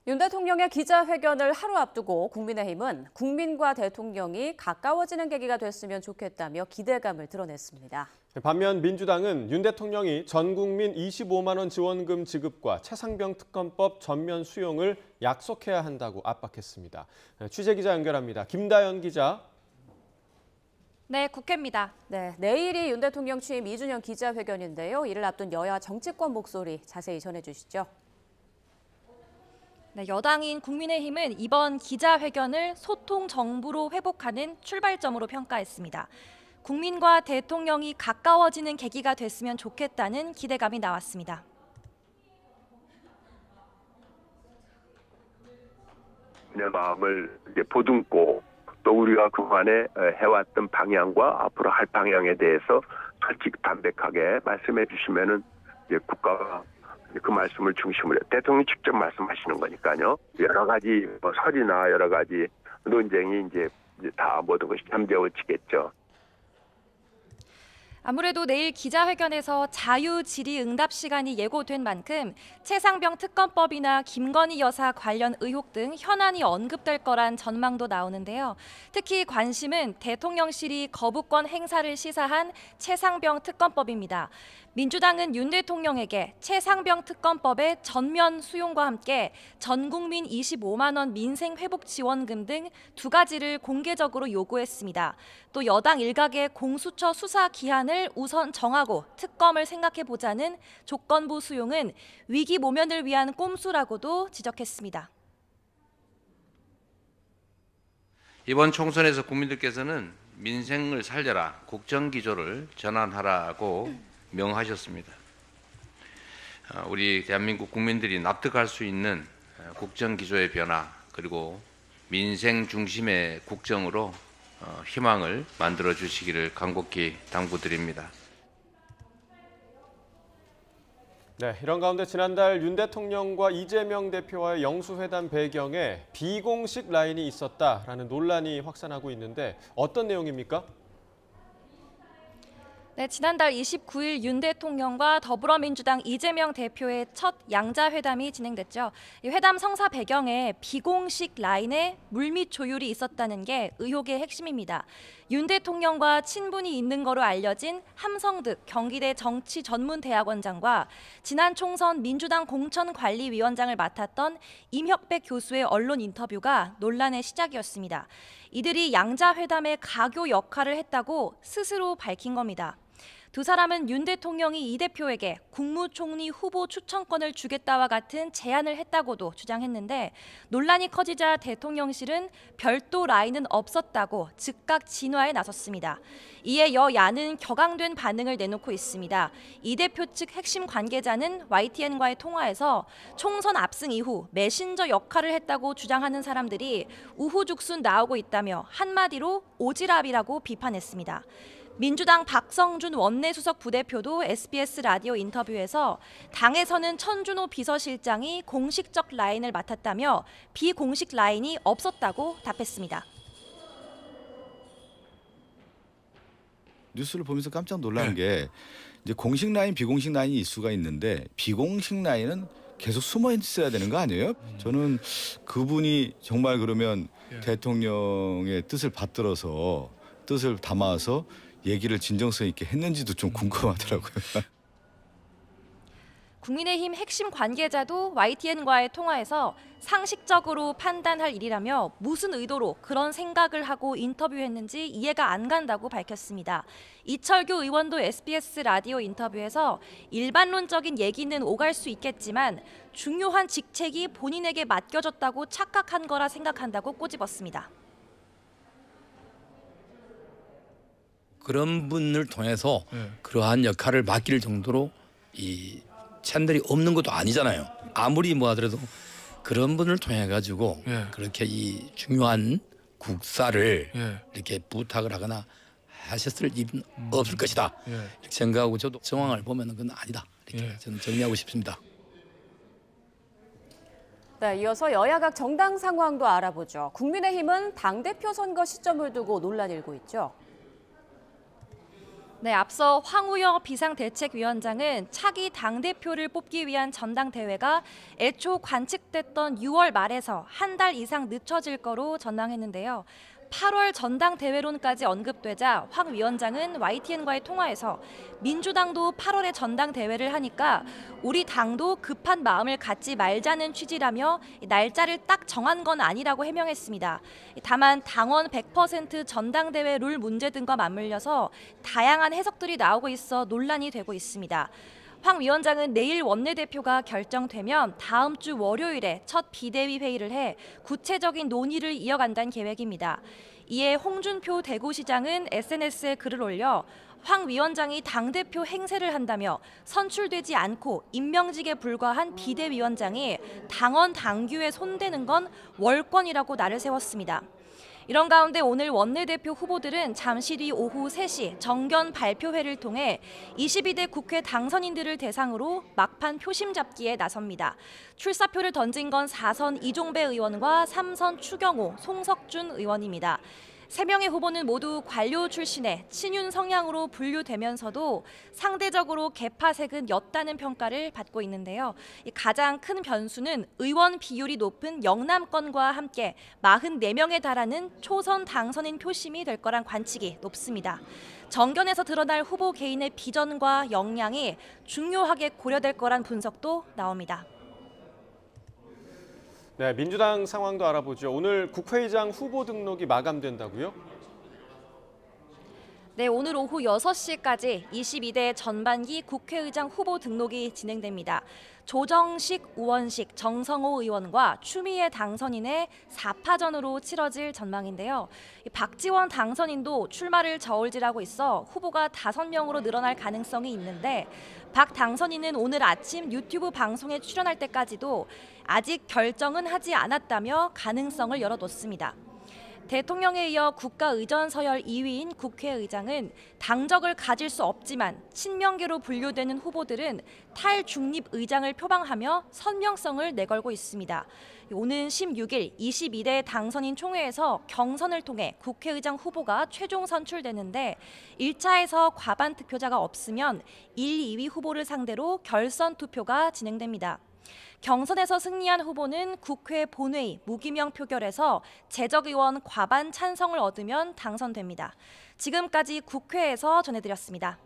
윤 대통령의 기자회견을 하루 앞두고 국민의힘은 국민과 대통령이 가까워지는 계기가 됐으면 좋겠다며 기대감을 드러냈습니다. 반면 민주당은 윤 대통령이 전 국민 25만 원 지원금 지급과 최상병 특검법 전면 수용을 약속해야 한다고 압박했습니다. 취재기자 연결합니다. 김다연 기자. 네, 국회입니다. 네, 내일이 윤 대통령 취임 2주년 기자회견인데요. 이를 앞둔 여야 정치권 목소리 자세히 전해주시죠. 네, 여당인 국민의힘은 이번 기자회견을 소통 정부로 회복하는 출발점으로 평가했습니다. 국민과 대통령이 가까워지는 계기가 됐으면 좋겠다는 기대감이 나왔습니다. 내 마음을 보듬고 또 우리가 그간에 해왔던 방향과 앞으로 할 방향에 대해서 솔직 담백하게 말씀해 주시면은 국가가 그 말씀을 중심으로 대통령이 직접 말씀하시는 거니까요. 여러 가지 설이나 여러 가지 논쟁이 이제 다 모든 것이 잠재워지겠죠. 아무래도 내일 기자회견에서 자유질의응답 시간이 예고된 만큼 최상병 특검법이나 김건희 여사 관련 의혹 등 현안이 언급될 거란 전망도 나오는데요. 특히 관심은 대통령실이 거부권 행사를 시사한 최상병 특검법입니다. 민주당은 윤 대통령에게 최상병 특검법의 전면 수용과 함께 전 국민 25만 원 민생 회복 지원금 등 두 가지를 공개적으로 요구했습니다. 또 여당 일각의 공수처 수사 기한을 우선 정하고 특검을 생각해보자는 조건부 수용은 위기 모면을 위한 꼼수라고도 지적했습니다. 이번 총선에서 국민들께서는 민생을 살려라, 국정기조를 전환하라고 명하셨습니다. 우리 대한민국 국민들이 납득할 수 있는 국정기조의 변화 그리고 민생 중심의 국정으로 희망을 만들어 주시기를 간곡히 당부드립니다. 네, 이런 가운데 지난달 윤 대통령과 이재명 대표와의 영수회담 배경에 비공식 라인이 있었다라는 논란이 확산하고 있는데 어떤 내용입니까? 네, 지난달 29일 윤 대통령과 더불어민주당 이재명 대표의 첫 양자회담이 진행됐죠. 이 회담 성사 배경에 비공식 라인에 물밑 조율이 있었다는 게 의혹의 핵심입니다. 윤 대통령과 친분이 있는 거로 알려진 함성득 경기대 정치전문대학원장과 지난 총선 민주당 공천관리위원장을 맡았던 임혁백 교수의 언론 인터뷰가 논란의 시작이었습니다. 이들이 양자회담의 가교 역할을 했다고 스스로 밝힌 겁니다. 두 사람은 윤 대통령이 이 대표에게 국무총리 후보 추천권을 주겠다와 같은 제안을 했다고도 주장했는데 논란이 커지자 대통령실은 별도 라인은 없었다고 즉각 진화에 나섰습니다. 이에 여야는 격앙된 반응을 내놓고 있습니다. 이 대표 측 핵심 관계자는 YTN과의 통화에서 총선 압승 이후 메신저 역할을 했다고 주장하는 사람들이 우후죽순 나오고 있다며 한마디로 오지랖이라고 비판했습니다. 민주당 박성준 원내수석 부대표도 SBS 라디오 인터뷰에서 당에서는 천준호 비서실장이 공식적 라인을 맡았다며 비공식 라인이 없었다고 답했습니다. 뉴스를 보면서 깜짝 놀란 게 이제 공식 라인, 비공식 라인이 있을 수가 있는데 비공식 라인은 계속 숨어 있어야 되는 거 아니에요? 저는 그분이 정말 그러면 대통령의 뜻을 받들어서 뜻을 담아서 얘기를 진정성 있게 했는지도 좀 궁금하더라고요. 국민의힘 핵심 관계자도 YTN과의 통화에서 상식적으로 판단할 일이라며 무슨 의도로 그런 생각을 하고 인터뷰했는지 이해가 안 간다고 밝혔습니다. 이철규 의원도 SBS 라디오 인터뷰에서 일반론적인 얘기는 오갈 수 있겠지만 중요한 직책이 본인에게 맡겨졌다고 착각한 거라 생각한다고 꼬집었습니다. 그런 분을 통해서 그러한 역할을 맡길 정도로 이 채널이 없는 것도 아니잖아요. 아무리 뭐 하더라도 그런 분을 통해 가지고 그렇게 이 중요한 국사를 이렇게 부탁을 하거나 하셨을 일은 없을 것이다. 이렇게 생각하고 저도 정황을 보면은 그건 아니다. 이렇게 저는 정리하고 싶습니다. 네, 이어서 여야각 정당 상황도 알아보죠. 국민의힘은 당대표 선거 시점을 두고 논란이 일고 있죠. 네, 앞서 황우여 비상대책위원장은 차기 당대표를 뽑기 위한 전당대회가 애초 관측됐던 6월 말에서 한 달 이상 늦춰질 거로 전망했는데요. 8월 전당대회론까지 언급되자 황 위원장은 YTN과의 통화에서 민주당도 8월에 전당대회를 하니까 우리 당도 급한 마음을 갖지 말자는 취지라며 날짜를 딱 정한 건 아니라고 해명했습니다. 다만 당원 100% 전당대회 룰 문제 등과 맞물려서 다양한 해석들이 나오고 있어 논란이 되고 있습니다. 황 위원장은 내일 원내대표가 결정되면 다음 주 월요일에 첫 비대위 회의를 해 구체적인 논의를 이어간다는 계획입니다. 이에 홍준표 대구시장은 SNS에 글을 올려 황 위원장이 당대표 행세를 한다며 선출되지 않고 임명직에 불과한 비대위원장이 당원 당규에 손대는 건 월권이라고 날을 세웠습니다. 이런 가운데 오늘 원내대표 후보들은 잠시 뒤 오후 3시 정견 발표회를 통해 22대 국회 당선인들을 대상으로 막판 표심 잡기에 나섭니다. 출사표를 던진 건 4선 이종배 의원과 3선 추경호, 송석준 의원입니다. 3명의 후보는 모두 관료 출신의 친윤 성향으로 분류되면서도 상대적으로 개파색은 옅다는 평가를 받고 있는데요. 가장 큰 변수는 의원 비율이 높은 영남권과 함께 44명에 달하는 초선 당선인 표심이 될 거란 관측이 높습니다. 정견에서 드러날 후보 개인의 비전과 역량이 중요하게 고려될 거란 분석도 나옵니다. 네, 민주당 상황도 알아보죠. 오늘 국회의장 후보 등록이 마감된다고요? 네, 오늘 오후 6시까지 22대 전반기 국회의장 후보 등록이 진행됩니다. 조정식, 우원식, 정성호 의원과 추미애 당선인의 4파전으로 치러질 전망인데요. 박지원 당선인도 출마를 저울질하고 있어 후보가 5명으로 늘어날 가능성이 있는데 박 당선인은 오늘 아침 유튜브 방송에 출연할 때까지도 아직 결정은 하지 않았다며 가능성을 열어뒀습니다. 대통령에 이어 국가의전 서열 2위인 국회의장은 당적을 가질 수 없지만 친명계로 분류되는 후보들은 탈중립 의장을 표방하며 선명성을 내걸고 있습니다. 오는 16일 22대 당선인 총회에서 경선을 통해 국회의장 후보가 최종 선출되는데 1차에서 과반 득표자가 없으면 1, 2위 후보를 상대로 결선 투표가 진행됩니다. 경선에서 승리한 후보는 국회 본회의 무기명 표결에서 재적의원 과반 찬성을 얻으면 당선됩니다. 지금까지 국회에서 전해드렸습니다.